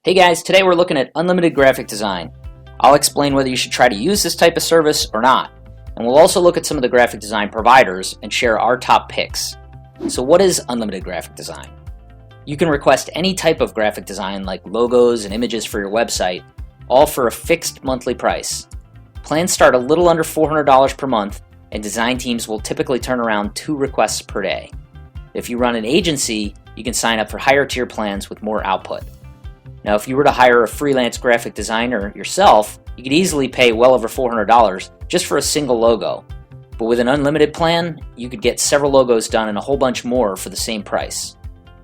Hey guys, today we're looking at unlimited graphic design. I'll explain whether you should try to use this type of service or not. And we'll also look at some of the graphic design providers and share our top picks. So what is unlimited graphic design? You can request any type of graphic design like logos and images for your website, all for a fixed monthly price. Plans start a little under $400 per month, and design teams will typically turn around 2 requests per day. If you run an agency, you can sign up for higher tier plans with more output. Now, if you were to hire a freelance graphic designer yourself, you could easily pay well over $400 just for a single logo. But with an unlimited plan, you could get several logos done and a whole bunch more for the same price.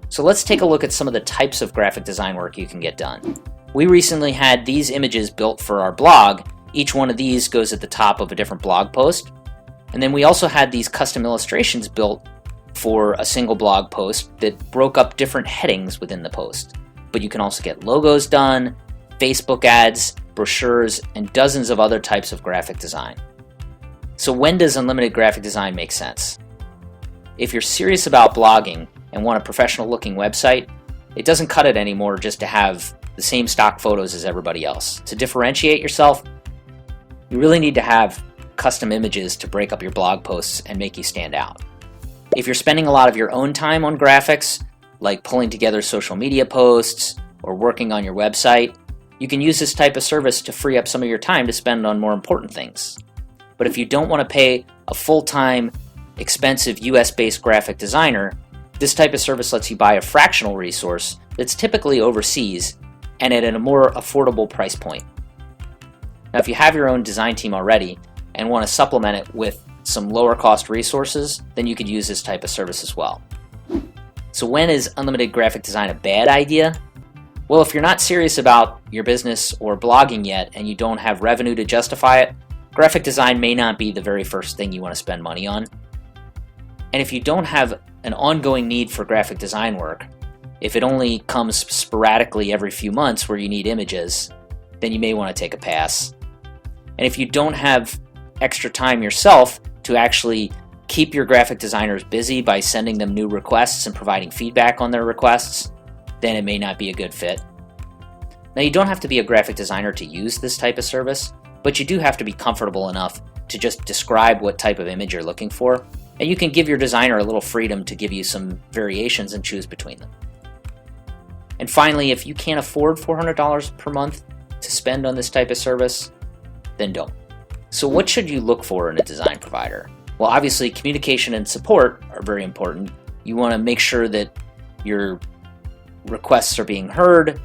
So let's take a look at some of the types of graphic design work you can get done. We recently had these images built for our blog. Each one of these goes at the top of a different blog post. And then we also had these custom illustrations built for a single blog post that broke up different headings within the post. But you can also get logos done, Facebook ads, brochures, and dozens of other types of graphic design. So when does unlimited graphic design make sense? If you're serious about blogging and want a professional looking website, it doesn't cut it anymore just to have the same stock photos as everybody else. To differentiate yourself, you really need to have custom images to break up your blog posts and make you stand out. If you're spending a lot of your own time on graphics, like pulling together social media posts or working on your website, you can use this type of service to free up some of your time to spend on more important things. But if you don't want to pay a full-time, expensive US-based graphic designer, this type of service lets you buy a fractional resource that's typically overseas and at a more affordable price point. Now, if you have your own design team already and want to supplement it with some lower cost resources, then you could use this type of service as well. So when is unlimited graphic design a bad idea? Well, if you're not serious about your business or blogging yet and you don't have revenue to justify it, graphic design may not be the very first thing you want to spend money on. And if you don't have an ongoing need for graphic design work, if it only comes sporadically every few months where you need images, then you may want to take a pass. And if you don't have extra time yourself to actually keep your graphic designers busy by sending them new requests and providing feedback on their requests, then it may not be a good fit. Now, you don't have to be a graphic designer to use this type of service, but you do have to be comfortable enough to just describe what type of image you're looking for, and you can give your designer a little freedom to give you some variations and choose between them. And finally, if you can't afford $400 per month to spend on this type of service, then don't. So what should you look for in a design provider? Well, obviously, communication and support are very important. You want to make sure that your requests are being heard,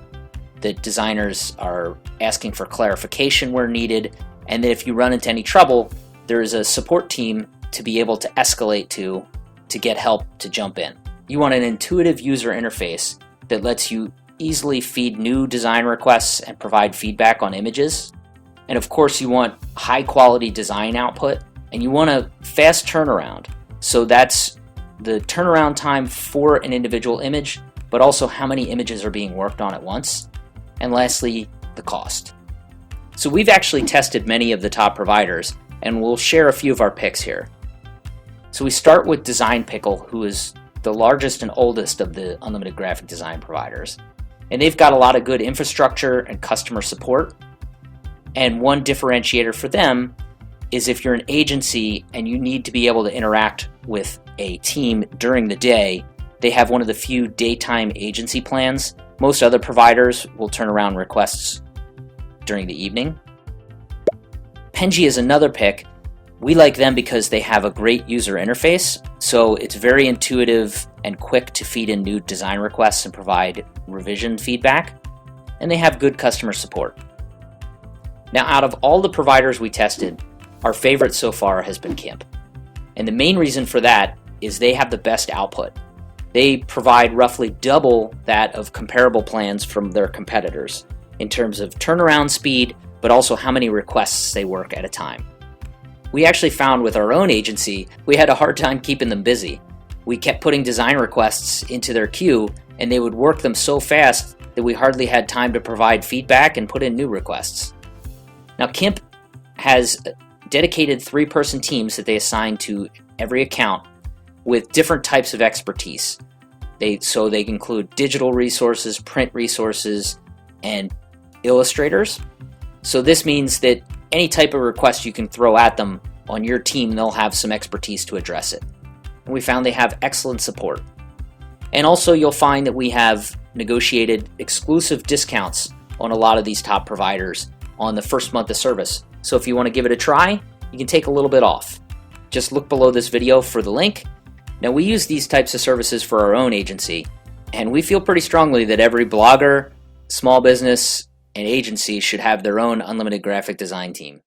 that designers are asking for clarification where needed, and that if you run into any trouble, there is a support team to be able to escalate to get help to jump in. You want an intuitive user interface that lets you easily feed new design requests and provide feedback on images. And of course, you want high quality design output. And you want a fast turnaround. So that's the turnaround time for an individual image, but also how many images are being worked on at once. And lastly, the cost. So we've actually tested many of the top providers, and we'll share a few of our picks here. So we start with Pickle, who is the largest and oldest of the unlimited graphic design providers. And they've got a lot of good infrastructure and customer support. And one differentiator for them is if you're an agency and you need to be able to interact with a team during the day, they have one of the few daytime agency plans. Most other providers will turn around requests during the evening. Penji is another pick. We like them because they have a great user interface, so it's very intuitive and quick to feed in new design requests and provide revision feedback, and they have good customer support. Now, out of all the providers we tested, our favorite so far has been Kimp. And the main reason for that is they have the best output. They provide roughly double that of comparable plans from their competitors in terms of turnaround speed, but also how many requests they work at a time. We actually found with our own agency, we had a hard time keeping them busy. We kept putting design requests into their queue, and they would work them so fast that we hardly had time to provide feedback and put in new requests. Now, Kimp has dedicated 3-person teams that they assign to every account with different types of expertise. They include digital resources, print resources, and illustrators. So this means that any type of request you can throw at them on your team, they'll have some expertise to address it. And we found they have excellent support. And also you'll find that we have negotiated exclusive discounts on a lot of these top providers on the first month of service. So if you want to give it a try, you can take a little bit off. Just look below this video for the link. Now we use these types of services for our own agency, and we feel pretty strongly that every blogger, small business, and agency should have their own unlimited graphic design team.